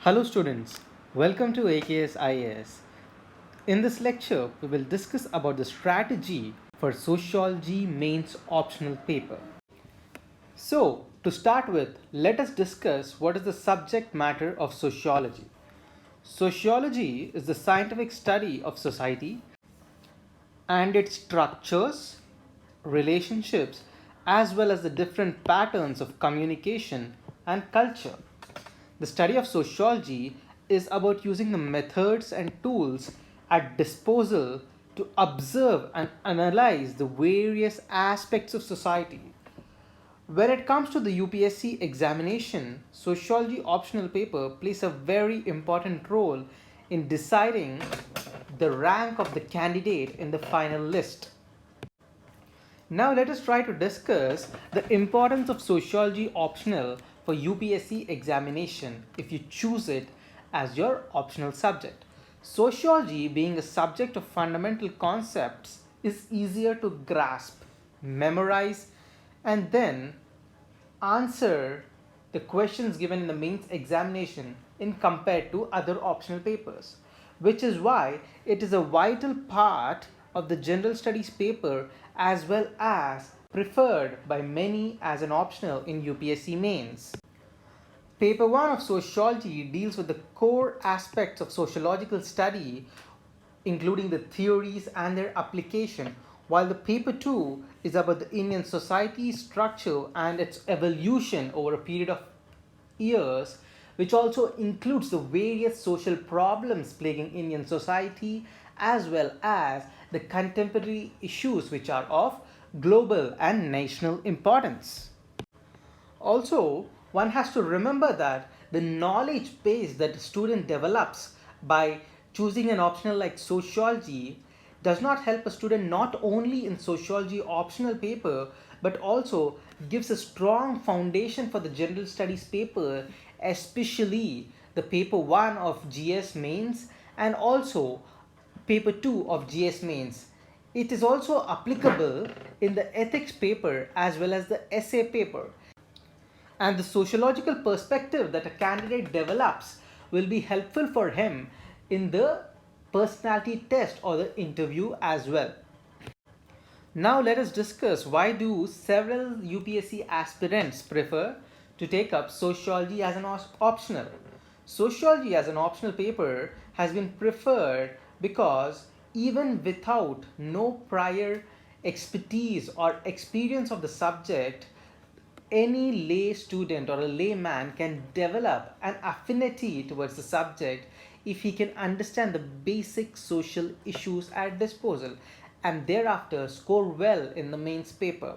Hello students, welcome to AKS IAS. In this lecture, we will discuss about the strategy for Sociology mains optional paper. So, to start with, let us discuss what is the subject matter of sociology. Sociology is the scientific study of society and its structures, relationships, as well as the different patterns of communication and culture. The study of sociology is about using the methods and tools at disposal to observe and analyze the various aspects of society. When it comes to the UPSC examination, sociology optional paper plays a very important role in deciding the rank of the candidate in the final list. Now let us try to discuss the importance of sociology optional for UPSC examination if you choose it as your optional subject. Sociology, being a subject of fundamental concepts, is easier to grasp, memorize, and then answer the questions given in the mains examination in compared to other optional papers, which is why it is a vital part of the general studies paper as well as preferred by many as an optional in UPSC mains. Paper 1 of Sociology deals with the core aspects of sociological study, including the theories and their application, while the paper 2 is about the Indian society structure and its evolution over a period of years, which also includes the various social problems plaguing Indian society as well as the contemporary issues which are of global and national importance. Also, one has to remember that the knowledge base that a student develops by choosing an optional like sociology does not help a student not only in sociology optional paper but also gives a strong foundation for the general studies paper, especially the paper 1 of GS mains and also paper 2 of GS mains. It is also applicable in the ethics paper as well as the essay paper, and the sociological perspective that a candidate develops will be helpful for him in the personality test or the interview as well. Now let us discuss why do several UPSC aspirants prefer to take up sociology as an optional. Sociology as an optional paper has been preferred because even without no prior expertise or experience of the subject, any lay student or a layman can develop an affinity towards the subject if he can understand the basic social issues at disposal and thereafter score well in the mains paper.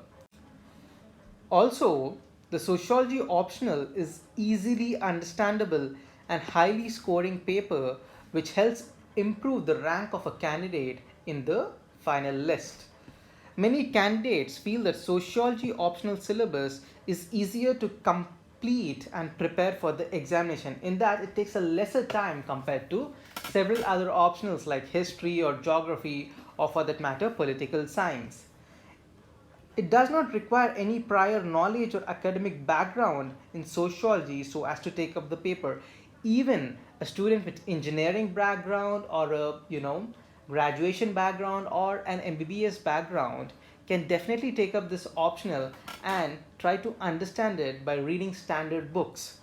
Also, the sociology optional is easily understandable and highly scoring paper which helps improve the rank of a candidate in the final list. Many candidates feel that sociology optional syllabus is easier to complete and prepare for the examination, in that it takes a lesser time compared to several other optionals like history or geography or for that matter political science. It does not require any prior knowledge or academic background in sociology so as to take up the paper. Even a student with engineering background or a graduation background or an MBBS background can definitely take up this optional and try to understand it by reading standard books.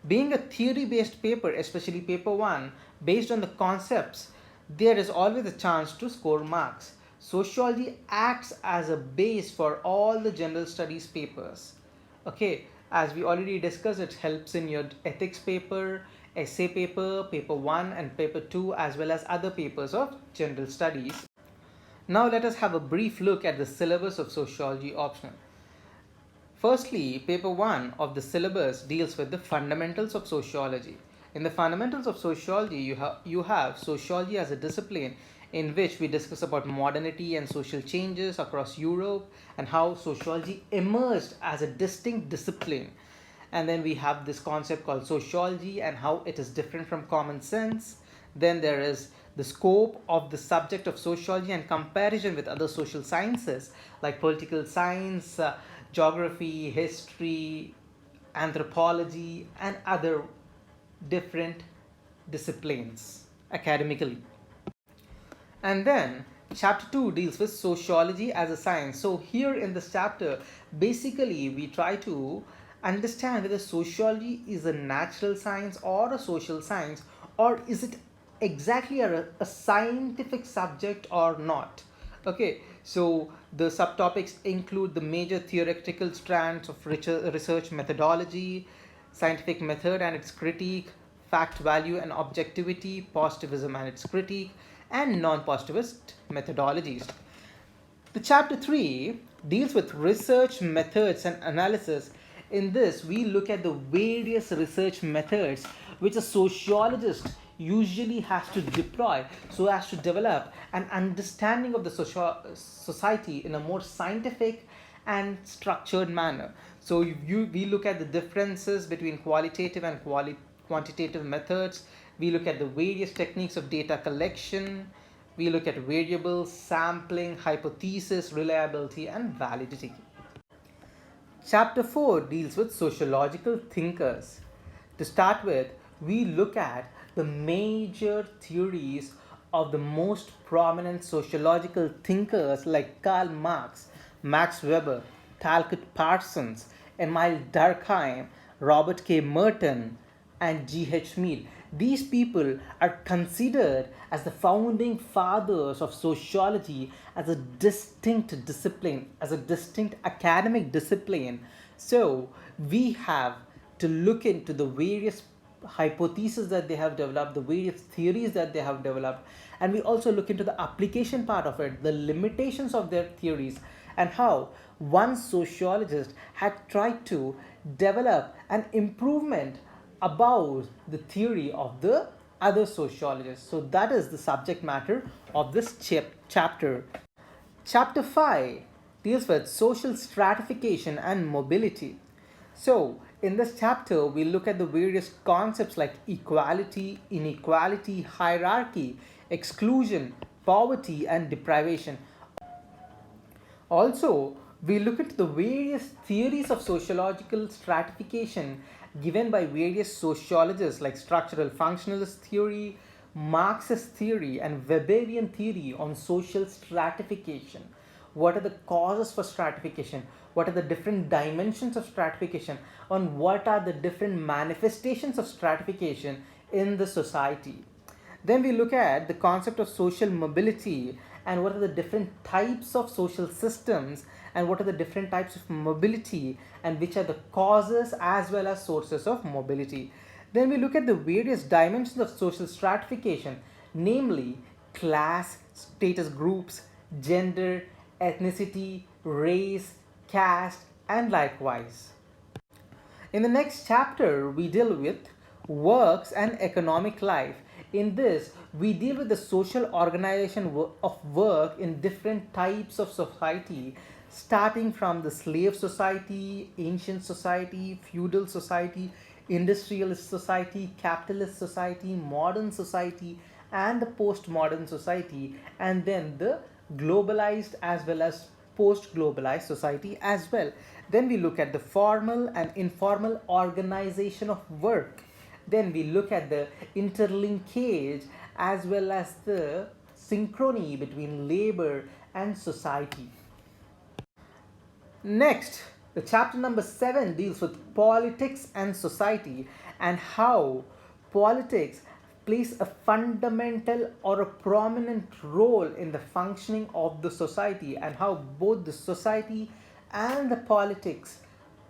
Being a theory based paper, especially paper 1, based on the concepts, there is always a chance to score marks. Sociology acts as a base for all the general studies papers. Okay, as we already discussed, it helps in your ethics paper, essay paper, paper 1 and paper 2 as well as other papers of general studies. Now let us have a brief look at the syllabus of sociology optional. Firstly, paper 1 of the syllabus deals with the fundamentals of sociology. In the fundamentals of sociology, you have sociology as a discipline in which we discuss about modernity and social changes across Europe and how sociology emerged as a distinct discipline. And then we have this concept called sociology and how it is different from common sense. Then there is the scope of the subject of sociology and comparison with other social sciences like political science, geography, history, anthropology, and other different disciplines academically. And then chapter 2 deals with sociology as a science. So here in this chapter, basically we try to understand whether sociology is a natural science or a social science, or is it exactly a scientific subject or not. Okay, so the subtopics include the major theoretical strands of research methodology, scientific method and its critique, fact value and objectivity, positivism and its critique, and non-positivist methodologies. The chapter 3 deals with research methods and analysis. In this, we look at the various research methods which a sociologist usually has to deploy so as to develop an understanding of the society in a more scientific and structured manner. So we look at the differences between qualitative and quantitative methods. We look at the various techniques of data collection. We look at variables, sampling, hypothesis, reliability, and validity. Chapter 4 deals with sociological thinkers. To start with, we look at the major theories of the most prominent sociological thinkers like Karl Marx, Max Weber, Talcott Parsons, Emile Durkheim, Robert K. Merton, and G.H. Mead. These people are considered as the founding fathers of sociology as a distinct discipline, as a distinct academic discipline. So we have to look into the various hypotheses that they have developed, the various theories that they have developed, and we also look into the application part of it, the limitations of their theories, and how one sociologist had tried to develop an improvement about the theory of the other sociologists. So that is the subject matter of this chapter. Chapter 5 deals with social stratification and mobility. So in this chapter, we look at the various concepts like equality, inequality, hierarchy, exclusion, poverty, and deprivation. Also, we look at the various theories of sociological stratification given by various sociologists like structural functionalist theory, Marxist theory, and Weberian theory on social stratification. What are the causes for stratification? What are the different dimensions of stratification? And what are the different manifestations of stratification in the society? Then we look at the concept of social mobility and what are the different types of social systems and what are the different types of mobility and which are the causes as well as sources of mobility. Then we look at the various dimensions of social stratification, namely class, status groups, gender, ethnicity, race, caste, and likewise. In the next chapter, we deal with works and economic life. In this, we deal with the social organization of work in different types of society, starting from the slave society, ancient society, feudal society, industrialist society, capitalist society, modern society, and the postmodern society, and then the globalized as well as post-globalized society as well. Then we look at the formal and informal organization of work. Then we look at the interlinkage as well as the synchrony between labor and society. Next, the chapter number 7 deals with politics and society and how politics plays a fundamental or a prominent role in the functioning of the society and how both the society and the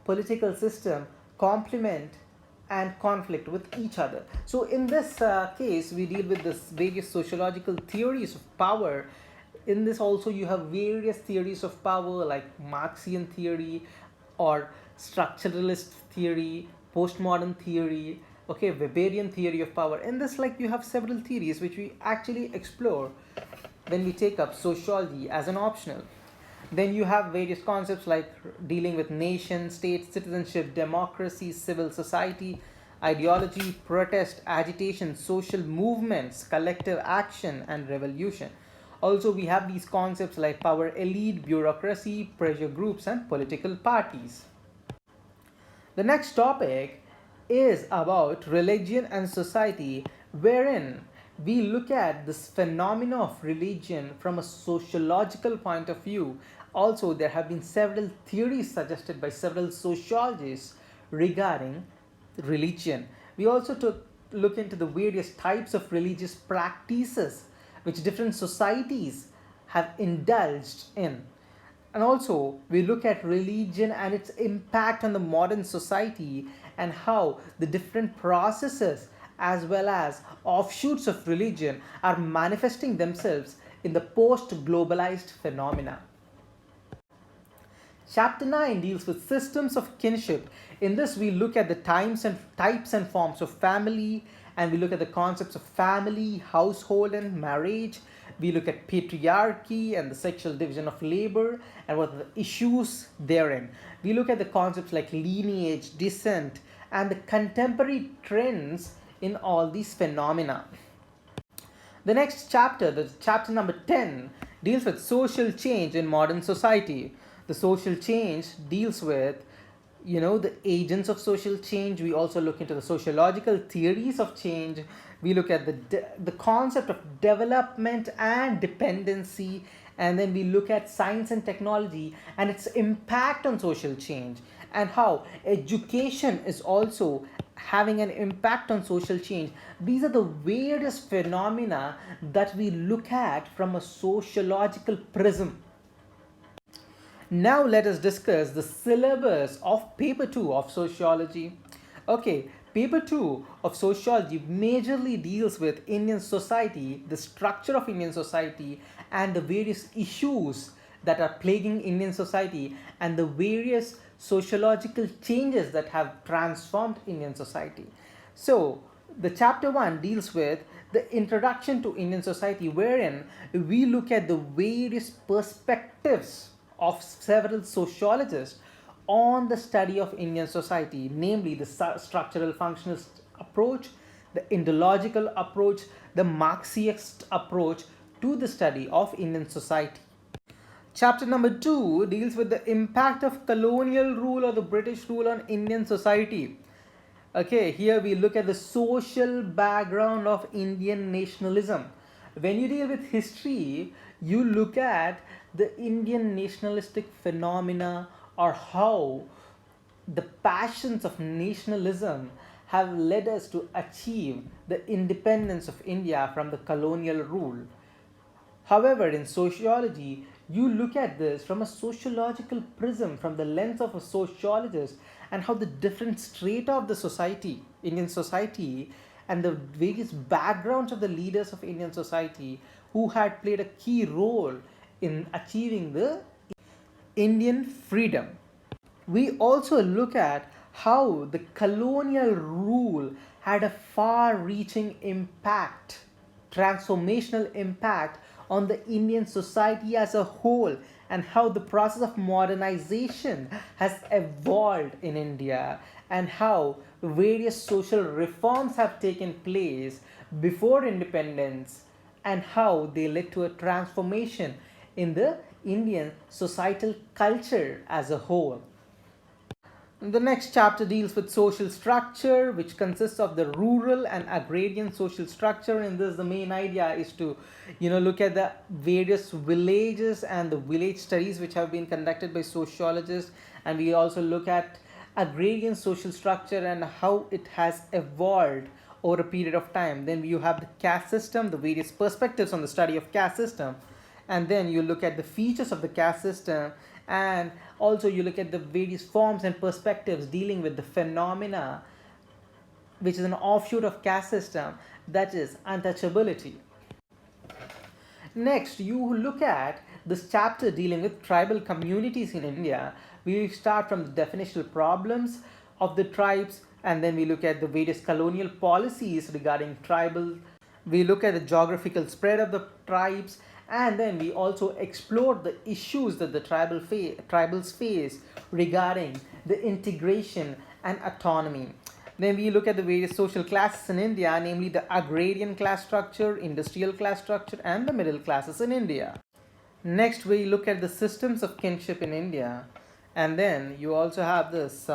political system complement and conflict with each other. So in this case, we deal with this various sociological theories of power. In this also you have various theories of power like Marxian theory or structuralist theory, postmodern theory, okay, Weberian theory of power. In this, like, you have several theories which we actually explore when we take up sociology as an optional. Then you have various concepts like dealing with nation, state, citizenship, democracy, civil society, ideology, protest, agitation, social movements, collective action, and revolution. Also, we have these concepts like power elite, bureaucracy, pressure groups, and political parties. The next topic is about religion and society, wherein we look at this phenomena of religion from a sociological point of view. Also, there have been several theories suggested by several sociologists regarding religion. We also took look into the various types of religious practices which different societies have indulged in. And also, we look at religion and its impact on the modern society, and how the different processes as well as offshoots of religion are manifesting themselves in the post globalized phenomena. Chapter 9 deals with systems of kinship. In this, we look at the types and forms of family, and we look at the concepts of family, household, and marriage. We look at patriarchy and the sexual division of labor and what are the issues therein. We look at the concepts like lineage, descent, and the contemporary trends in all these phenomena. The next chapter, the chapter number 10, deals with social change in modern society. The social change deals with the agents of social change. We also look into the sociological theories of change. We look at the concept of development and dependency, and then we look at science and technology and its impact on social change, and how education is also having an impact on social change. These are the various phenomena that we look at from a sociological prism. Now let us discuss the syllabus of paper 2 of sociology. Okay, paper 2 of sociology majorly deals with Indian society, the structure of Indian society, and the various issues that are plaguing Indian society, and the various sociological changes that have transformed Indian society. So, the chapter 1 deals with the introduction to Indian society, wherein we look at the various perspectives of several sociologists on the study of Indian society, namely the structural functionalist approach, the ideological approach, the Marxist approach to the study of Indian society. Chapter number 2 deals with the impact of colonial rule or the British rule on Indian society. Okay, here we look at the social background of Indian nationalism. When you deal with history, you look at the Indian nationalistic phenomena, or how the passions of nationalism have led us to achieve the independence of India from the colonial rule. However, in sociology, you look at this from a sociological prism, from the lens of a sociologist, and how the different strata of the society, Indian society, and the various backgrounds of the leaders of Indian society who had played a key role in achieving the Indian freedom. We also look at how the colonial rule had a far reaching impact, transformational impact on the Indian society as a whole, and how the process of modernization has evolved in India, and how various social reforms have taken place before independence, and how they led to a transformation in the Indian societal culture as a whole. The next chapter deals with social structure, which consists of the rural and agrarian social structure. In this, the main idea is to, look at the various villages and the village studies which have been conducted by sociologists, and we also look at agrarian social structure and how it has evolved over a period of time. Then you have the caste system, the various perspectives on the study of caste system, and then you look at the features of the caste system, and also you look at the various forms and perspectives dealing with the phenomena which is an offshoot of caste system, that is untouchability. Next, you look at this chapter dealing with tribal communities in India. We start from the definitional problems of the tribes, and then we look at the various colonial policies regarding tribal. We look at the geographical spread of the tribes, and then we also explore the issues that the tribals face regarding the integration and autonomy. Then we look at the various social classes in India, namely the agrarian class structure, industrial class structure, and the middle classes in India. Next, we look at the systems of kinship in India, and then you also have this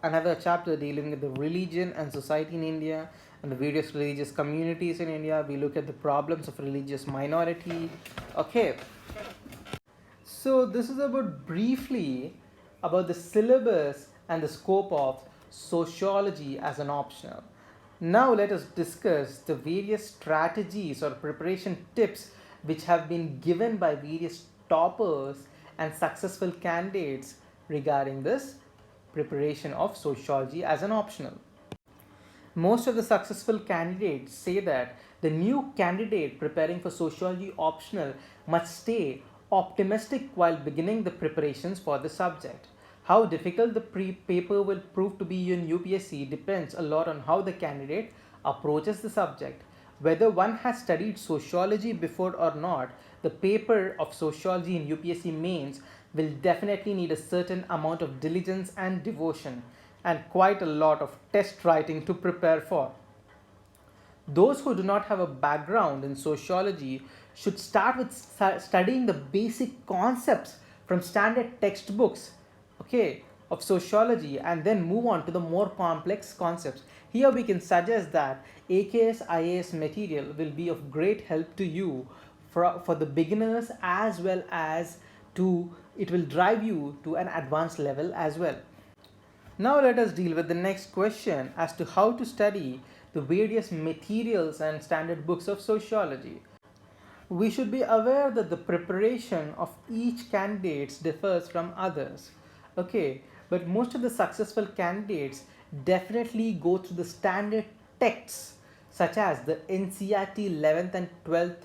another chapter dealing with the religion and society in India and the various religious communities in India. We look at the problems of religious minority. Okay, so this is about briefly about the syllabus and the scope of sociology as an optional. Now let us discuss the various strategies or preparation tips which have been given by various toppers and successful candidates regarding this preparation of sociology as an optional. Most of the successful candidates say that the new candidate preparing for sociology optional must stay optimistic while beginning the preparations for the subject. How difficult the paper will prove to be in UPSC depends a lot on how the candidate approaches the subject. Whether one has studied sociology before or not, the paper of sociology in UPSC mains will definitely need a certain amount of diligence and devotion and quite a lot of test writing to prepare for. Those who do not have a background in sociology should start with studying the basic concepts from standard textbooks, okay, of sociology, and then move on to the more complex concepts. Here we can suggest that AKS IAS material will be of great help to you for the beginners, as well as it will drive you to an advanced level as well. Now let us deal with the next question as to how to study the various materials and standard books of sociology. We should be aware that the preparation of each candidate differs from others. Okay, but most of the successful candidates definitely go through the standard texts such as the NCERT 11th and 12th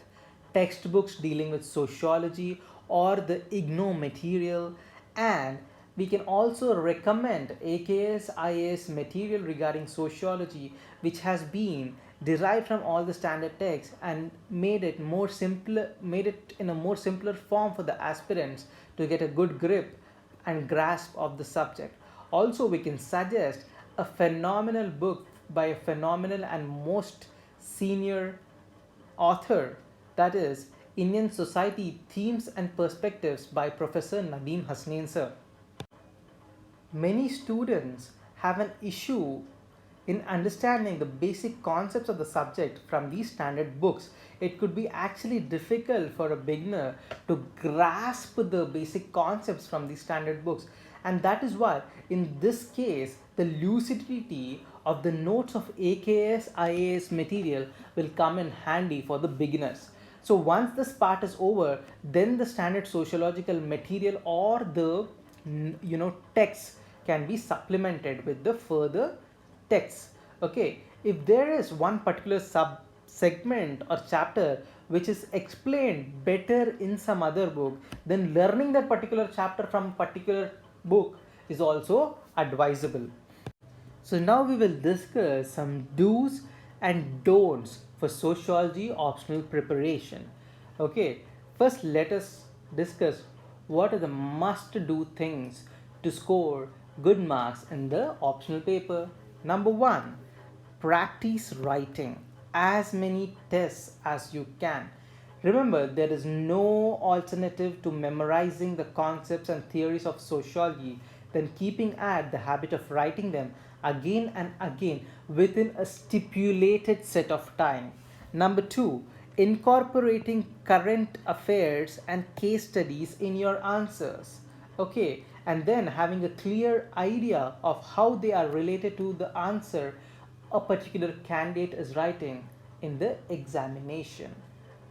textbooks dealing with sociology or the IGNO material, and we can also recommend AKS IAS material regarding sociology, which has been derived from all the standard texts and made it in a more simpler form for the aspirants to get a good grip and grasp of the subject. Also, we can suggest a phenomenal book by a phenomenal and most senior author, that is Indian Society Themes and Perspectives by Professor Nadeem Hasnain sir. Many students have an issue in understanding the basic concepts of the subject from these standard books. It could be actually difficult for a beginner to grasp the basic concepts from these standard books, and that is why in this case the lucidity of the notes of AKS IAS material will come in handy for the beginners. So once this part is over, then the standard sociological material or the texts can be supplemented with the further texts. Okay, if there is one particular sub segment or chapter which is explained better in some other book, then learning that particular chapter from a particular book is also advisable. So now we will discuss some do's and don'ts for sociology optional preparation. Okay, first let us discuss what are the must do things to score good marks in the optional paper. Number 1, practice writing as many tests as you can. Remember, there is no alternative to memorizing the concepts and theories of sociology than keeping at the habit of writing them again and again within a stipulated set of time. Number 2, incorporating current affairs and case studies in your answers. Okay, and then having a clear idea of how they are related to the answer a particular candidate is writing in the examination.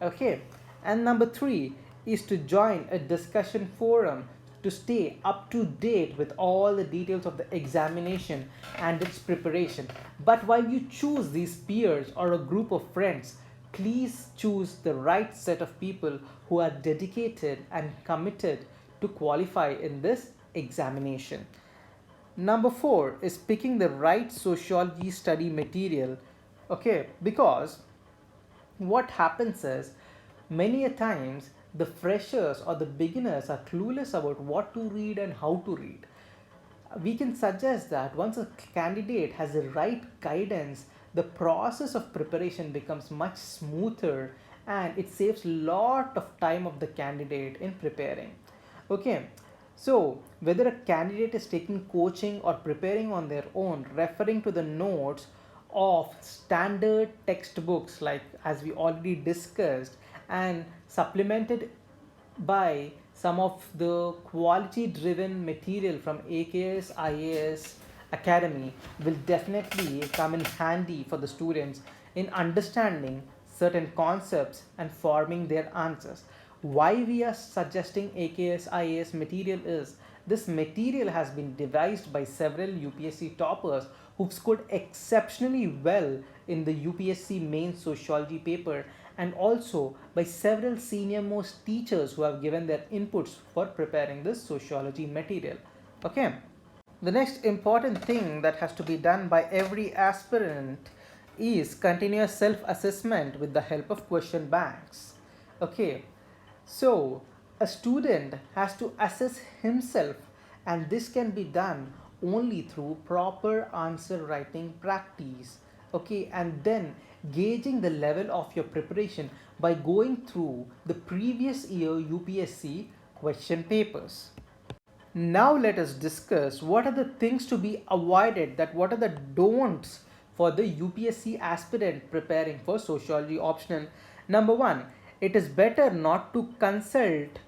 Okay, and number 3 is to join a discussion forum to stay up to date with all the details of the examination and its preparation. But while you choose these peers or a group of friends, please choose the right set of people who are dedicated and committed to qualify in this examination. Number 4 is picking the right sociology study material. Okay, because what happens is many a times the freshers or the beginners are clueless about what to read and how to read. We can suggest that once a candidate has the right guidance, the process of preparation becomes much smoother and it saves a lot of time of the candidate in preparing. Okay, So, whether a candidate is taking coaching or preparing on their own, referring to the notes of standard textbooks, like as we already discussed, and supplemented by some of the quality driven material from AKS IAS Academy, will definitely come in handy for the students in understanding certain concepts and forming their answers. Why we are suggesting AKS IAS material is this material has been devised by several UPSC toppers who've scored exceptionally well in the UPSC main sociology paper, and also by several senior most teachers who have given their inputs for preparing this sociology material. Okay. The next important thing that has to be done by every aspirant is continuous self assessment with the help of question banks. Okay, so a student has to assess himself, and this can be done only through proper answer writing practice. Okay, and then gauging the level of your preparation by going through the previous year UPSC question papers. Now let us discuss what are the things to be avoided, that what are the don'ts for the UPSC aspirant preparing for sociology optional. Number 1, it is better not to consult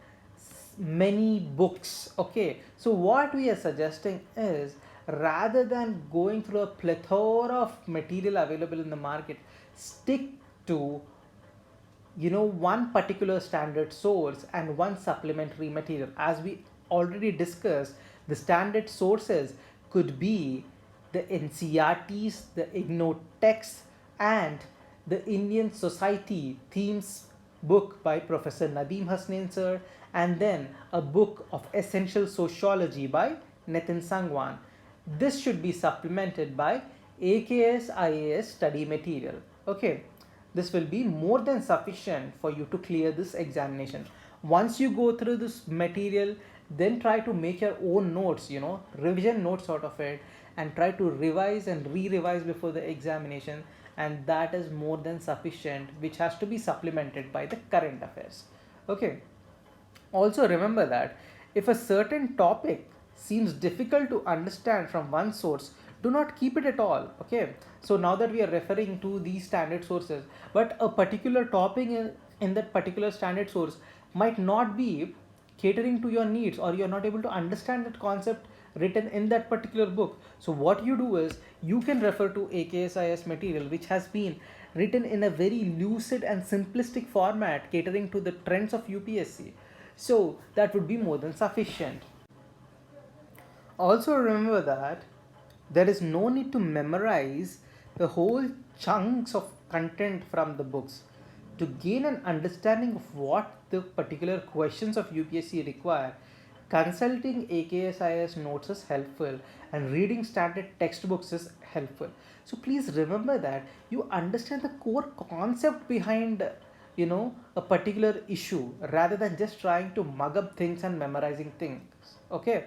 many books. Okay, so what we are suggesting is, rather than going through a plethora of material available in the market, stick to one particular standard source and one supplementary material. As we already discussed, the standard sources could be the NCRTs, the IGNO texts, and the Indian Society themes book by Professor Nadeem Hasnain sir, and then a book of essential sociology by Nitin Sangwan. This should be supplemented by AKS IAS study material. Okay, this will be more than sufficient for you to clear this examination. Once you go through this material, then try to make your own notes, revision notes out of it, and try to revise and re-revise before the examination, and that is more than sufficient, which has to be supplemented by the current affairs. Okay, also remember that if a certain topic seems difficult to understand from one source, do not keep it at all. Okay, so now that we are referring to these standard sources, but a particular topic in that particular standard source might not be catering to your needs, or you're not able to understand that concept written in that particular book. So what you do is, you can refer to AKSIS material, which has been written in a very lucid and simplistic format catering to the trends of UPSC. So that would be more than sufficient. Also remember that there is no need to memorize the whole chunks of content from the books. To gain an understanding of what the particular questions of UPSC require, consulting AKSIS notes is helpful, and reading standard textbooks is helpful. So please remember that you understand the core concept behind a particular issue, rather than just trying to mug up things and memorizing things. Okay.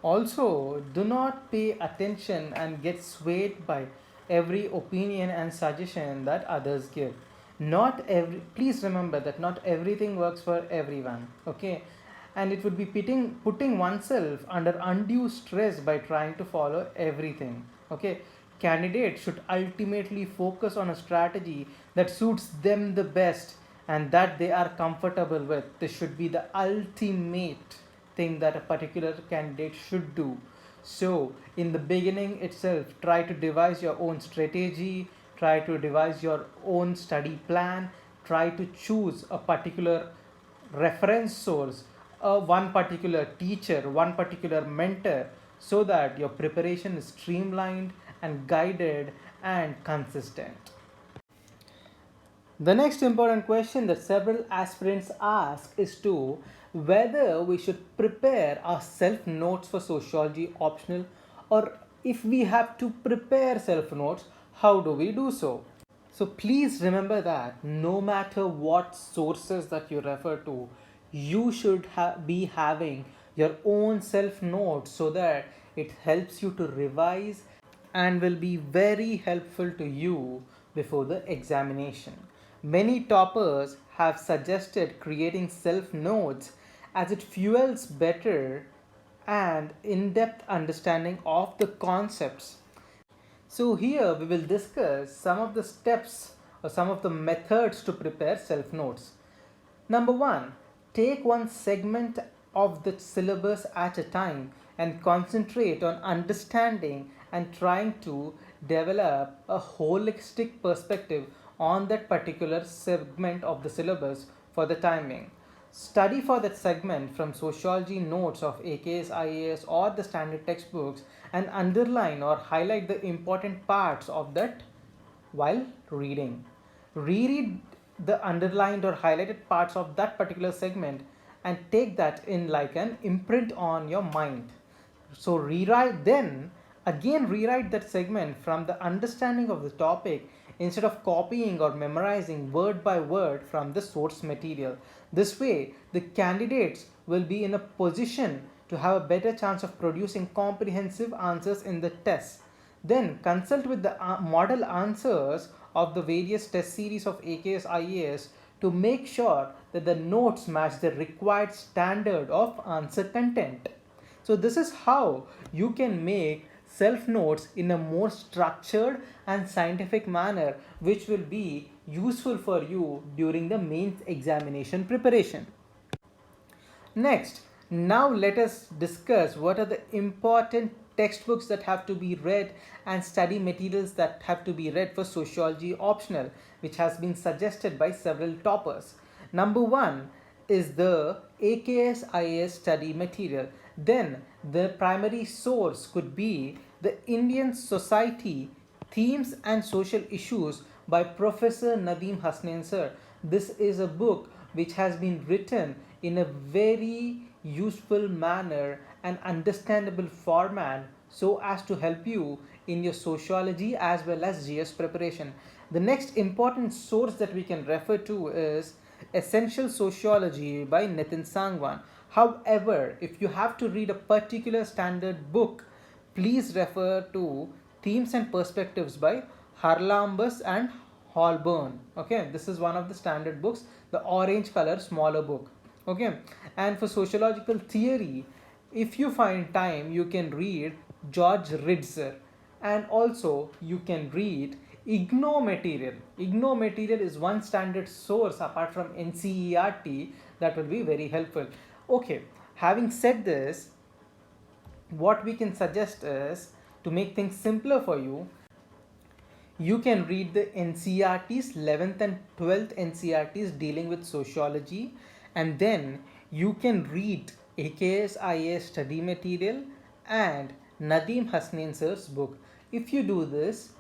Also, do not pay attention and get swayed by every opinion and suggestion that others give. Please remember that not everything works for everyone. Okay, and it would be putting oneself under undue stress by trying to follow everything. Okay, candidates should ultimately focus on a strategy that suits them the best and that they are comfortable with. This should be the ultimate thing that a particular candidate should do. So, in the beginning itself, try to devise your own strategy, try to devise your own study plan, try to choose a particular reference source, one particular teacher, one particular mentor, so that your preparation is streamlined and guided and consistent. The next important question that several aspirants ask is to whether we should prepare our self notes for sociology optional, or if we have to prepare self notes, how do we do so? So please remember that no matter what sources that you refer to, you should be having your own self notes, so that it helps you to revise and will be very helpful to you before the examination. Many toppers have suggested creating self notes as it fuels better and in-depth understanding of the concepts. So here we will discuss some of the steps or some of the methods to prepare self notes. Number one, take one segment of the syllabus at a time and concentrate on understanding and trying to develop a holistic perspective on that particular segment of the syllabus for the timing. Study for that segment from sociology notes of AKS IAS or the standard textbooks and underline or highlight the important parts of that while reading. Reread the underlined or highlighted parts of that particular segment and take that in like an imprint on your mind. So rewrite, then again rewrite that segment from the understanding of the topic instead of copying or memorizing word by word from the source material. This way, the candidates will be in a position to have a better chance of producing comprehensive answers in the test. Then consult with the model answers of the various test series of AKS IAS to make sure that the notes match the required standard of answer content. So this is how you can make self notes in a more structured and scientific manner, which will be useful for you during the mains examination preparation. Next, now let us discuss what are the important textbooks that have to be read and study materials that have to be read for sociology optional, which has been suggested by several toppers. Number one is the AKS IAS study material. Then the primary source could be the Indian Society Themes and Social Issues by Professor Nadeem Hasnain sir. This is a book which has been written in a very useful manner and understandable format so as to help you in your sociology as well as GS preparation. The next important source that we can refer to is Essential Sociology by Nitin Sangwan. However, if you have to read a particular standard book, please refer to Themes and Perspectives by Harlambus and Holborn. Okay, this is one of the standard books, the orange color smaller book. Okay, and for sociological theory, if you find time, you can read George Ritzer, and also you can read IGNO material. IGNO material is one standard source apart from NCERT that will be very helpful. Okay, having said this, what we can suggest is to make things simpler for you, you can read the NCERTs, 11th and 12th NCERTs dealing with sociology, and then you can read AKS IAS study material and Nadeem Hasnain sir's book. If you do this,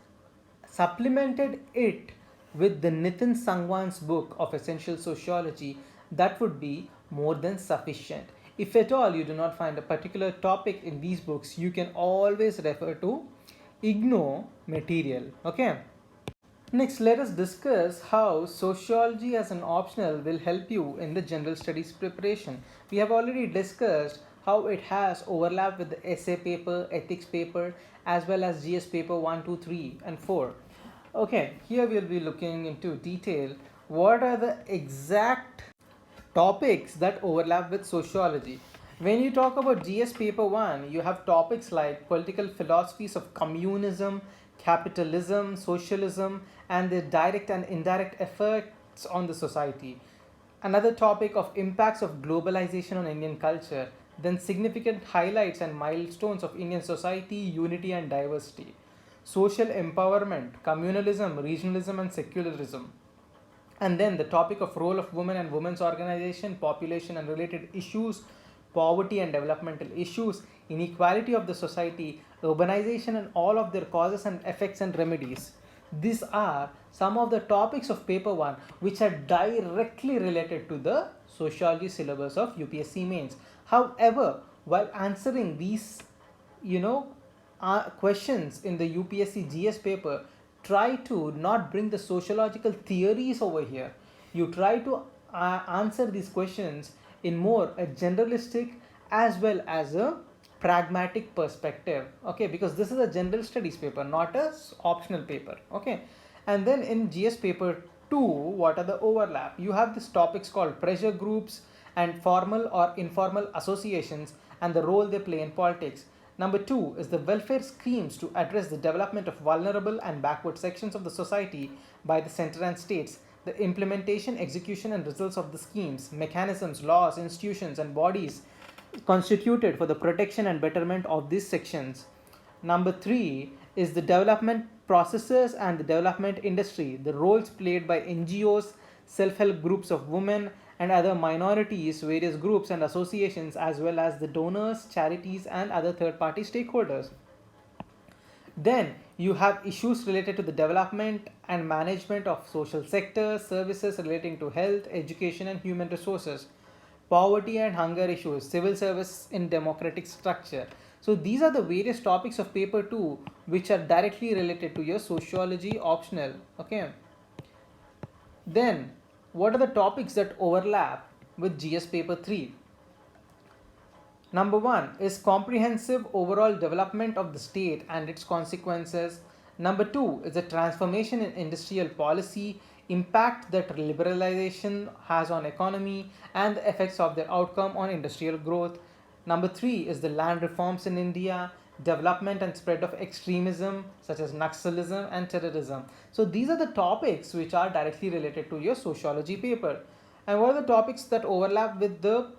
supplemented it with the Nitin Sangwan's book of Essential Sociology, that would be more than sufficient. If at all you do not find a particular topic in these books, you can always refer to IGNO material. Okay. Next, let us discuss how sociology as an optional will help you in the general studies preparation. We have already discussed how it has overlap with the essay paper, ethics paper, as well as GS paper 1, 2, 3, and 4. Okay, here we'll be looking into detail what are the exact topics that overlap with sociology. When you talk about GS paper 1, you have topics like political philosophies of communism, capitalism, socialism, and their direct and indirect effects on the society. Another topic of impacts of globalization on Indian culture, then significant highlights and milestones of Indian society, unity and diversity. Social empowerment, communalism, regionalism and secularism. And then the topic of role of women and women's organization, population and related issues, poverty and developmental issues, inequality of the society, urbanization and all of their causes and effects and remedies. These are some of the topics of paper 1 which are directly related to the sociology syllabus of UPSC mains. However, while answering these questions in the UPSC GS paper, try to not bring the sociological theories over here. You try to answer these questions in more a generalistic as well as a pragmatic perspective. Okay, because this is a general studies paper, not a optional paper. Okay, and then in GS paper 2, what are the overlap? You have these topics called pressure groups and formal or informal associations and the role they play in politics. Number 2 is the welfare schemes to address the development of vulnerable and backward sections of the society by the center and states. The implementation, execution, and results of the schemes, mechanisms, laws, institutions, and bodies constituted for the protection and betterment of these sections. Number 3 is the development processes and the development industry, the roles played by NGOs, self-help groups of women and other minorities, various groups and associations, as well as the donors, charities, and other third-party stakeholders. Then you have issues related to the development and management of social sectors, services relating to health, education, and human resources, poverty and hunger issues, civil service in democratic structure. So these are the various topics of paper 2 which are directly related to your sociology optional. Okay. Then what are the topics that overlap with GS paper 3? Number 1 is comprehensive overall development of the state and its consequences. Number 2 is a transformation in industrial policy, impact that liberalization has on economy and the effects of their outcome on industrial growth. Number 3 is the land reforms in India, development and spread of extremism such as Naxalism and terrorism. So these are the topics which are directly related to your sociology paper. And what are the topics that overlap with the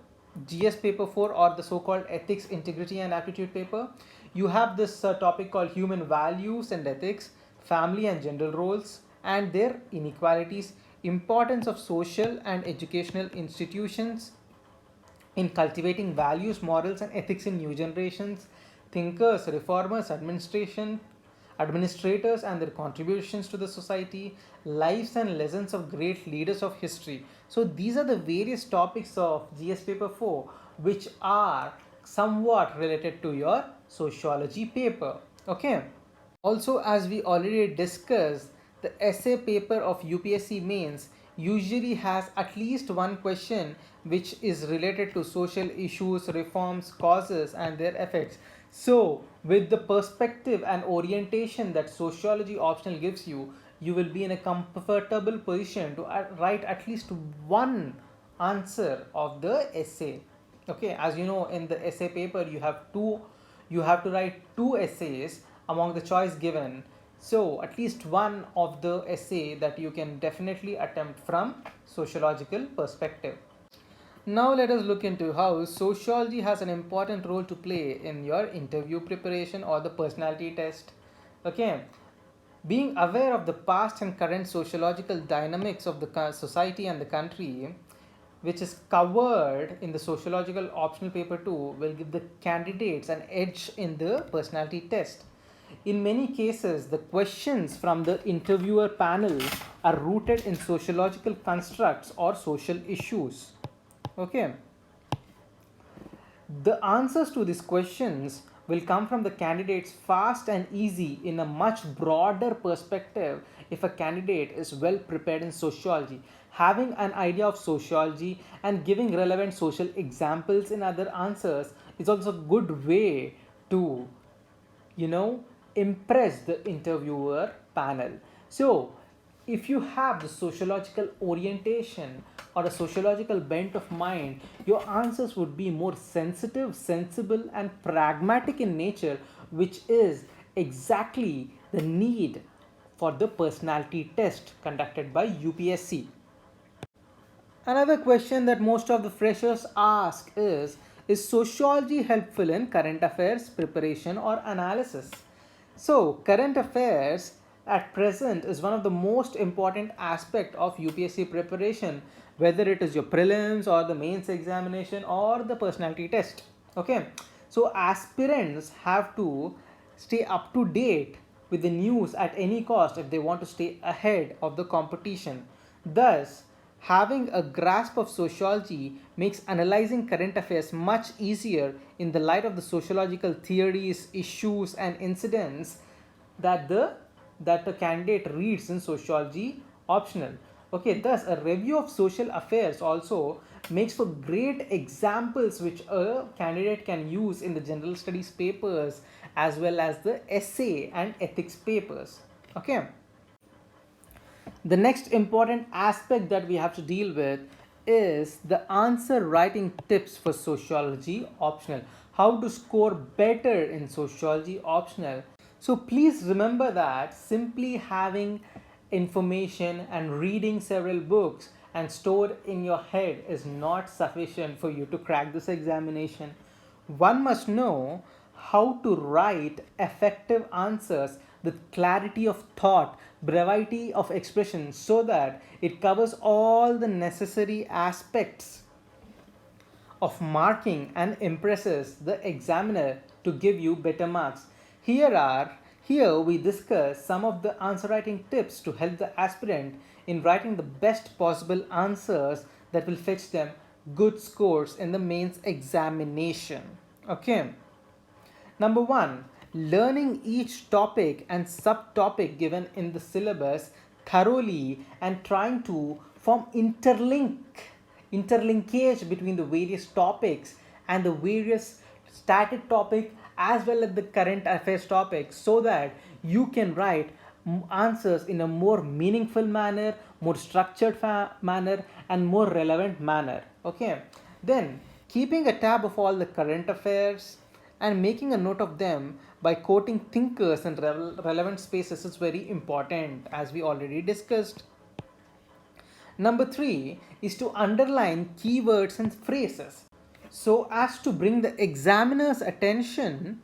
GS paper 4 or the so-called ethics, integrity and aptitude paper? You have this topic called human values and ethics, family and gender roles and their inequalities, importance of social and educational institutions in cultivating values, morals and ethics in new generations, thinkers, reformers, administrators and their contributions to the society, lives and lessons of great leaders of history. So these are the various topics of GS paper 4 which are somewhat related to your sociology paper. Okay. Also, as we already discussed, the essay paper of UPSC mains usually has at least one question which is related to social issues, reforms, causes and their effects. So with the perspective and orientation that sociology optional gives you, you will be in a comfortable position to write at least one answer of the essay. Okay, as you know, in the essay paper you have to write two essays among the choice given. So at least one of the essay that you can definitely attempt from sociological perspective. Now let us look into how sociology has an important role to play in your interview preparation or the personality test. Okay, being aware of the past and current sociological dynamics of the society and the country, which is covered in the sociological optional paper 2, will give the candidates an edge in the personality test. In many cases, the questions from the interviewer panel are rooted in sociological constructs or social issues. Okay. The answers to these questions will come from the candidates fast and easy in a much broader perspective if a candidate is well prepared in sociology. Having an idea of sociology and giving relevant social examples in other answers is also a good way to, impress the interviewer panel. So if you have the sociological orientation or a sociological bent of mind, your answers would be more sensitive, sensible and pragmatic in nature, which is exactly the need for the personality test conducted by UPSC. Another question that most of the freshers ask is sociology helpful in current affairs preparation or analysis? So current affairs at present is one of the most important aspect of UPSC preparation, whether it is your prelims or the mains examination or the personality test. Okay, so aspirants have to stay up to date with the news at any cost if they want to stay ahead of the competition. Thus, having a grasp of sociology makes analyzing current affairs much easier in the light of the sociological theories, issues and incidents that the candidate reads in sociology optional. Okay, thus a review of social affairs also makes for great examples which a candidate can use in the general studies papers as well as the essay and ethics papers. Okay. The next important aspect that we have to deal with is the answer writing tips for sociology optional. How to score better in sociology optional. So please remember that simply having information and reading several books and stored in your head is not sufficient for you to crack this examination. One must know how to write effective answers with clarity of thought, brevity of expression, so that it covers all the necessary aspects of marking and impresses the examiner to give you better marks. Here we discuss some of the answer writing tips to help the aspirant in writing the best possible answers that will fetch them good scores in the mains examination. Okay. Number one, learning each topic and subtopic given in the syllabus thoroughly and trying to form interlinkage between the various topics and the various static topic as well as the current affairs topics, so that you can write answers in a more meaningful manner, more structured manner, and more relevant manner. Okay, then keeping a tab of all the current affairs and making a note of them by quoting thinkers and relevant spaces is very important, as we already discussed. Number three is to underline keywords and phrases so as to bring the examiner's attention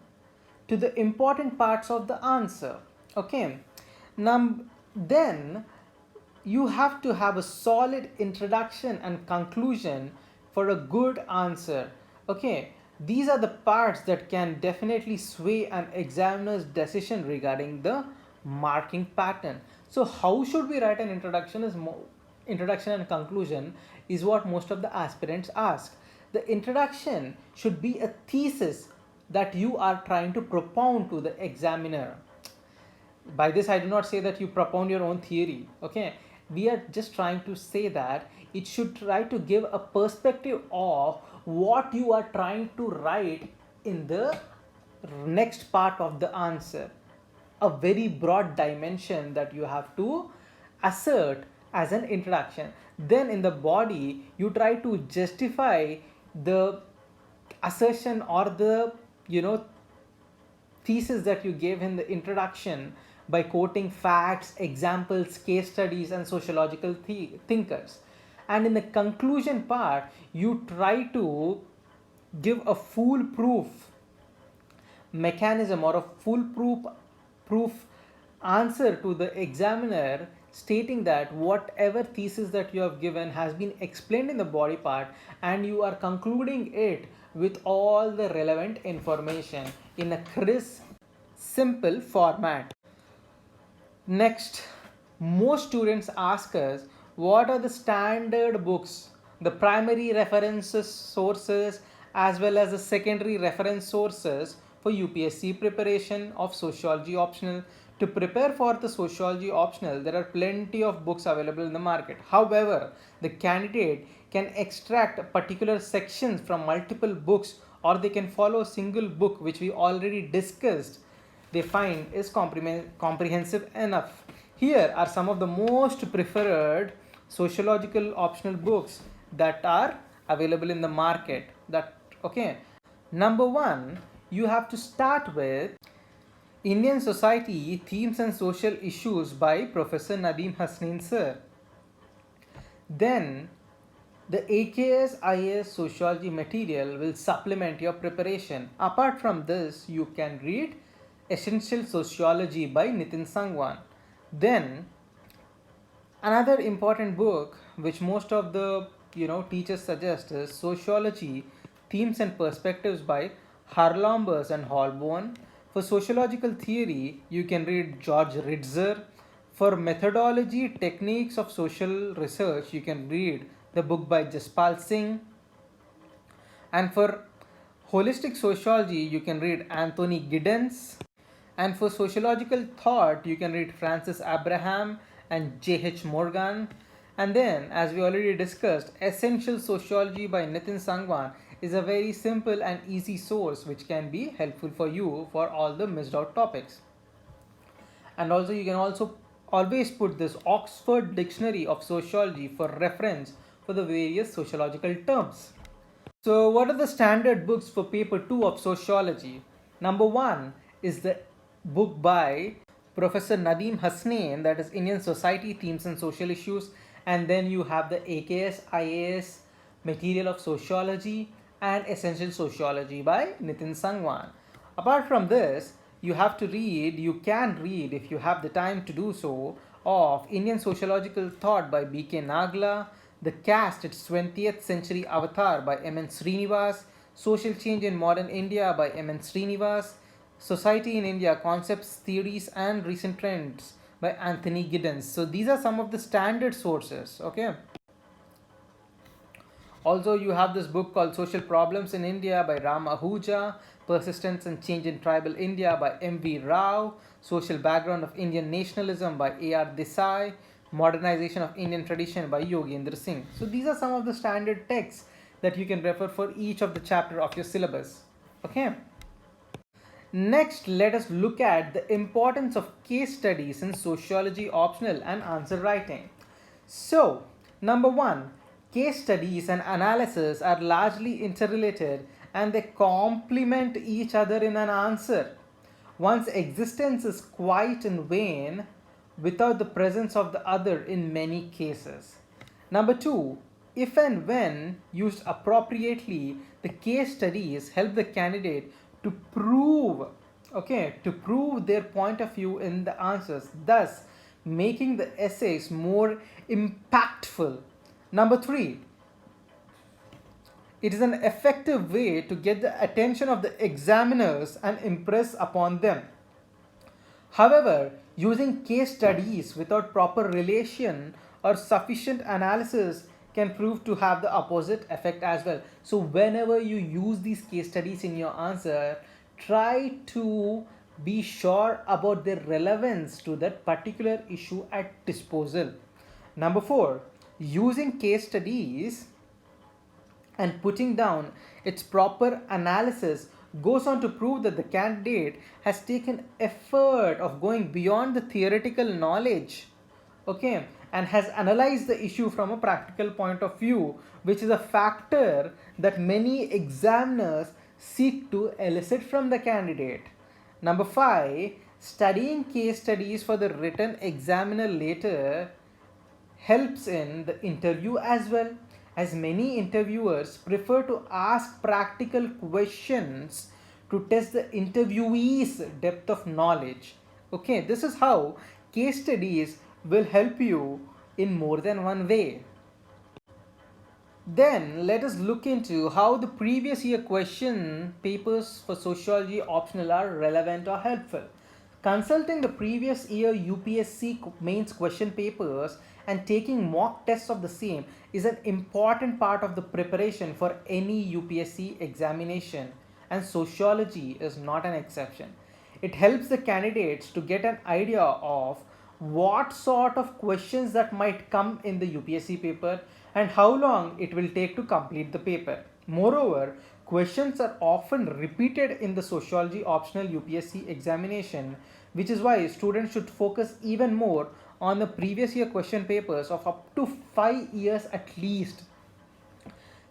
to the important parts of the answer. Okay. Then you have to have a solid introduction and conclusion for a good answer. Okay. These are the parts that can definitely sway an examiner's decision regarding the marking pattern. So how should we write an introduction and conclusion is what most of the aspirants ask. The introduction should be a thesis that you are trying to propound to the examiner. By this I do not say that you propound your own theory. Okay, we are just trying to say that it should try to give a perspective of what you are trying to write in the next part of the answer, a very broad dimension that you have to assert as an introduction. Then in the body you try to justify the assertion or the thesis that you gave in the introduction by quoting facts, examples, case studies, and sociological thinkers. And in the conclusion part you try to give a foolproof mechanism or a foolproof answer to the examiner, stating that whatever thesis that you have given has been explained in the body part and you are concluding it with all the relevant information in a crisp, simple format. Next, most students ask us what are the standard books, the primary references sources as well as the secondary reference sources for UPSC preparation of sociology optional. To prepare for the sociology optional, there are plenty of books available in the market. However, the candidate can extract particular sections from multiple books, or they can follow a single book which we already discussed they find is comprehensive enough. Here are some of the most preferred sociological optional books that are available in the market. Number one, you have to start with Indian Society Themes and Social Issues by Professor Nadeem Hasnain sir. Then the AKS IAS Sociology material will supplement your preparation. Apart from this, you can read Essential Sociology by Nitin Sangwan. Then another important book which most of the teachers suggest is Sociology Themes and Perspectives by Harlambers and Holborn. For sociological theory, you can read George Ritzer. For methodology, techniques of social research, you can read the book by Jaspal Singh. And for holistic sociology, you can read Anthony Giddens. And for sociological thought, you can read Francis Abraham and J.H. Morgan. And then, as we already discussed, Essential Sociology by Nitin Sangwan is a very simple and easy source which can be helpful for you for all the missed out topics. And also you can also always put this Oxford Dictionary of Sociology for reference for the various sociological terms. So, what are the standard books for paper 2 of sociology? Number 1 is the book by Professor Nadeem Hasnain, that is Indian Society, Themes and Social Issues, and then you have the AKS IAS Material of Sociology and Essential Sociology by Nitin Sangwan. Apart from this, you can read if you have the time to do so, of Indian Sociological Thought by B.K. Nagla, The Caste, its 20th Century Avatar by M.N. Srinivas, Social Change in Modern India by M.N. Srinivas, Society in India, Concepts, Theories and Recent Trends by Anthony Giddens. So these are some of the standard sources, okay? Also, you have this book called Social Problems in India by Ram Ahuja, Persistence and Change in Tribal India by M.V. Rao, Social Background of Indian Nationalism by A.R. Desai, Modernization of Indian Tradition by Yogendra Singh. So these are some of the standard texts that you can refer for each of the chapter of your syllabus. Okay. Next, let us look at the importance of case studies in sociology optional and answer writing. So, number 1, case studies and analysis are largely interrelated and they complement each other in an answer. One's existence is quite in vain without the presence of the other in many cases. Number 2, if and when used appropriately, the case studies help the candidate to prove their point of view in the answers, thus making the essays more impactful. Number 3, it is an effective way to get the attention of the examiners and impress upon them. However, using case studies without proper relation or sufficient analysis can prove to have the opposite effect as well. So, whenever you use these case studies in your answer, try to be sure about their relevance to that particular issue at disposal. Number 4, using case studies and putting down its proper analysis goes on to prove that the candidate has taken effort of going beyond the theoretical knowledge, okay, and has analyzed the issue from a practical point of view, which is a factor that many examiners seek to elicit from the candidate. Number 5, studying case studies for the written examiner later helps in the interview as well, as many interviewers prefer to ask practical questions to test the interviewee's depth of knowledge. Okay, this is how case studies will help you in more than one way. Then let us look into how the previous year question papers for sociology optional are relevant or helpful. Consulting the previous year UPSC mains question papers and taking mock tests of the same is an important part of the preparation for any UPSC examination, and sociology is not an exception. It helps the candidates to get an idea of what sort of questions that might come in the UPSC paper and how long it will take to complete the paper. Moreover, questions are often repeated in the sociology optional UPSC examination, which is why students should focus even more on the previous year question papers of up to 5 years at least.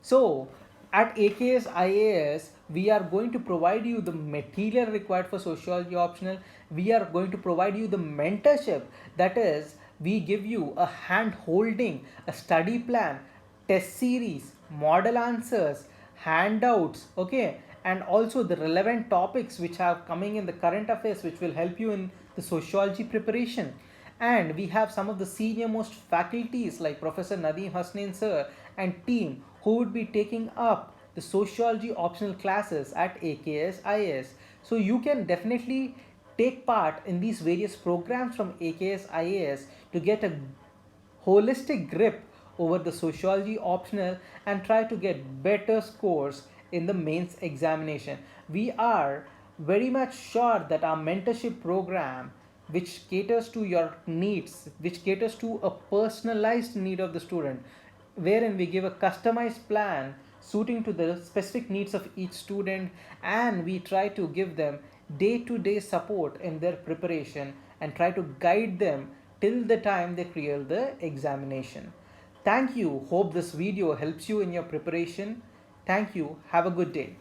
So, at AKS IAS, we are going to provide you the material required for sociology optional. We are going to provide you the mentorship, that is, we give you a hand holding, a study plan, test series, model answers, handouts, okay, and also the relevant topics which are coming in the current affairs, which will help you in the sociology preparation. And we have some of the senior most faculties like Professor Nadeem Hasnain sir and team who would be taking up the sociology optional classes at AKS IAS. So you can definitely take part in these various programs from AKS IAS to get a holistic grip over the sociology optional and try to get better scores in the mains examination. We are very much sure that our mentorship program, which caters to your needs, which caters to a personalized need of the student, wherein we give a customized plan suiting to the specific needs of each student, and we try to give them day-to-day support in their preparation and try to guide them till the time they clear the examination. Thank you. Hope this video helps you in your preparation. Thank you. Have a good day.